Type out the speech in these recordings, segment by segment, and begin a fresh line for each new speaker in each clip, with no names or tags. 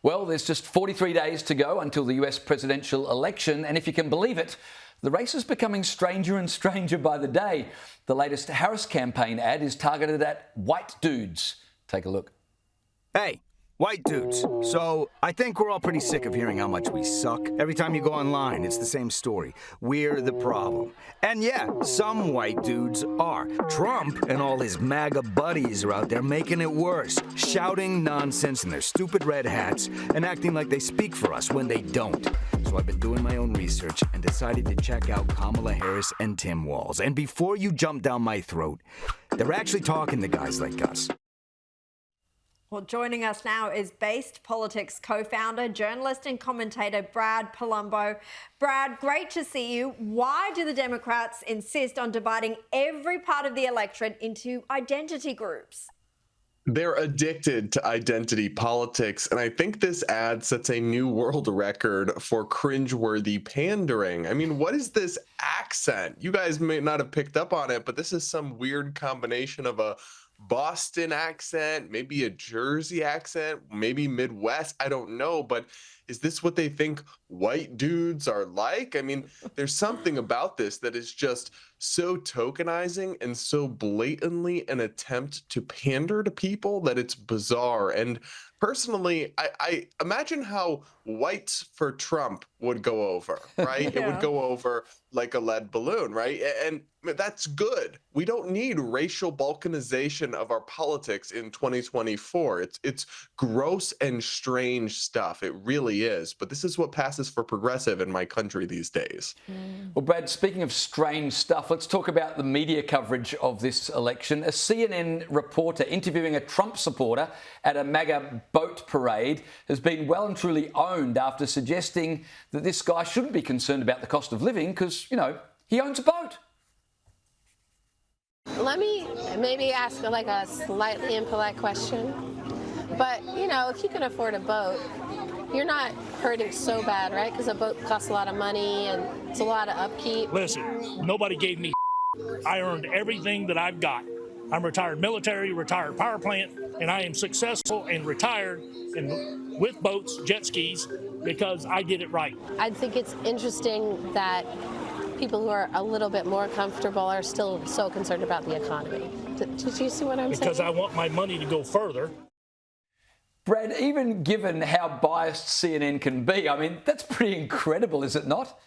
Well, there's just 43 days to go until the US presidential election, and if you can believe it, the race is becoming stranger and stranger by the day. The latest Harris campaign ad is targeted at white dudes. Take a look.
Hey, white dudes. So I think we're all pretty sick of hearing how much we suck. Every time you go online, it's the same story. We're the problem. And yeah, some white dudes are. Trump and all his MAGA buddies are out there making it worse, shouting nonsense in their stupid red hats and acting like they speak for us when they don't. So I've been doing my own research and decided to check out Kamala Harris and Tim Walz. And before you jump down my throat, they're actually talking to guys like us.
Well, joining us now is Based Politics co-founder, journalist and commentator Brad Palumbo. Brad, great to see you. Why do the Democrats insist on dividing every part of the electorate into identity groups?
They're addicted to identity politics, and I think this ad sets a new world record for cringeworthy pandering. I mean, what is this accent? You guys may not have picked up on it, but this is some weird combination of a Boston accent, maybe a Jersey accent, maybe Midwest. I don't know, but is this what they think white dudes are like? I mean, there's something about this that is just so tokenizing and so blatantly an attempt to pander to people that it's bizarre. And personally, I imagine how whites for Trump would go over, right?
Yeah.
It would go over like a lead balloon, right? And that's good. We don't need racial balkanization of our politics in 2024. It's gross and strange stuff. It really is. But this is what passes for progressive in my country these days.
Well, Brad, speaking of strange stuff, let's talk about the media coverage of this election. A CNN reporter interviewing a Trump supporter at a MAGA boat parade has been well and truly owned after suggesting that this guy shouldn't be concerned about the cost of living because, you know, he owns a boat.
Let me maybe ask like a slightly impolite question. But, you know, if you can afford a boat, you're not hurting so bad, right? Because a boat costs a lot of money and it's a lot of upkeep.
Listen, nobody gave me I earned everything that I've got. I'm retired military, retired power plant, and I am successful and retired and with boats, jet skis, because I did it right.
I think it's interesting that people who are a little bit more comfortable are still so concerned about the economy. Did you see what I'm saying?
Because I want my money to go further.
Brad, even given how biased CNN can be, I mean, that's pretty incredible, is it not?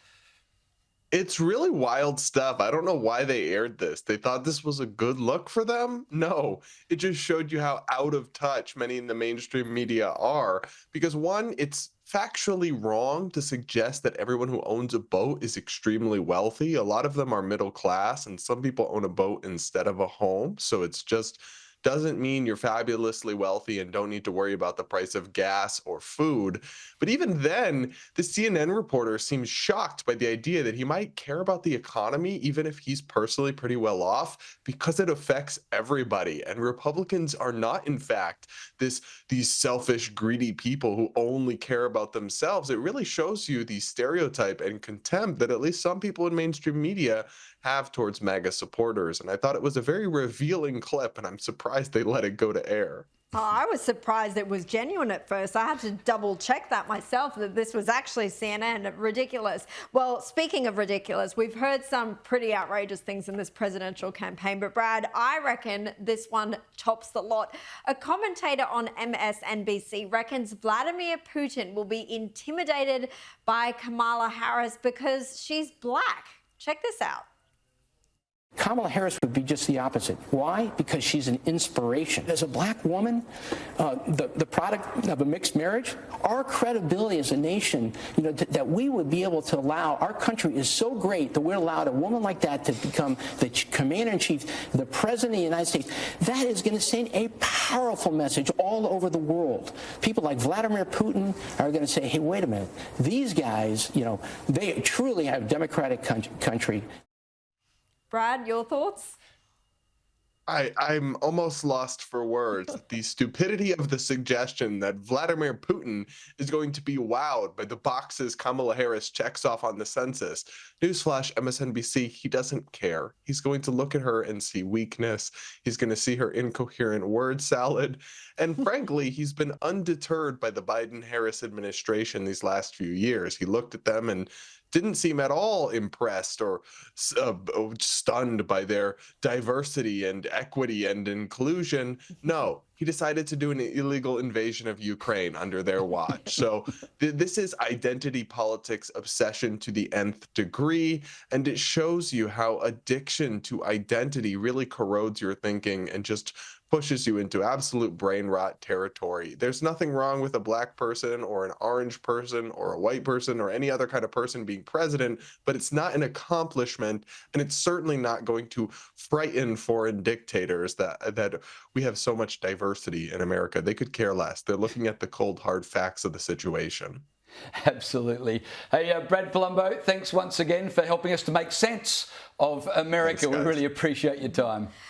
It's really wild stuff. I don't know why they aired this. They thought this was a good look for them? No, it just showed you how out of touch many in the mainstream media are. Because one, it's factually wrong to suggest that everyone who owns a boat is extremely wealthy. A lot of them are middle class, and some people own a boat instead of a home. So it's just doesn't mean you're fabulously wealthy and don't need to worry about the price of gas or food. But even then, the CNN reporter seems shocked by the idea that he might care about the economy, even if he's personally pretty well off, because it affects everybody. And Republicans are not, in fact, these selfish, greedy people who only care about themselves. It really shows you the stereotype and contempt that at least some people in mainstream media have towards MAGA supporters. And I thought it was a very revealing clip, and I'm surprised they let it go to air.
Oh, I was surprised it was genuine at first. I had to double check that myself, that this was actually CNN. Ridiculous. Well, speaking of ridiculous, we've heard some pretty outrageous things in this presidential campaign, but Brad, I reckon this one tops the lot. A commentator on MSNBC reckons Vladimir Putin will be intimidated by Kamala Harris because she's black. Check this out.
Kamala Harris would be just the opposite. Why? Because she's an inspiration. As a black woman, the product of a mixed marriage, our credibility as a nation, you know, that we would be able to allow, our country is so great that we're allowed a woman like that to become the commander-in-chief, the president of the United States. That is going to send a powerful message all over the world. People like Vladimir Putin are going to say, hey, wait a minute, these guys, you know, they truly have a democratic country.
Brad, your thoughts?
I'm almost lost for words at the stupidity of the suggestion that Vladimir Putin is going to be wowed by the boxes Kamala Harris checks off on the census. Newsflash, MSNBC, he doesn't care. He's going to look at her and see weakness. He's going to see her incoherent word salad. And frankly, he's been undeterred by the Biden-Harris administration these last few years. He looked at them and didn't seem at all impressed or stunned by their diversity and equity and inclusion. No, he decided to do an illegal invasion of Ukraine under their watch. So this is identity politics obsession to the nth degree, and it shows you how addiction to identity really corrodes your thinking and just pushes you into absolute brain rot territory. There's nothing wrong with a black person or an orange person or a white person or any other kind of person being president, but it's not an accomplishment, and it's certainly not going to frighten foreign dictators that we have so much diversity in America. They could care less. They're looking at the cold, hard facts of the situation.
Absolutely. Hey, Brad Palumbo, thanks once again for helping us to make sense of America.
Thanks,
we really appreciate your time.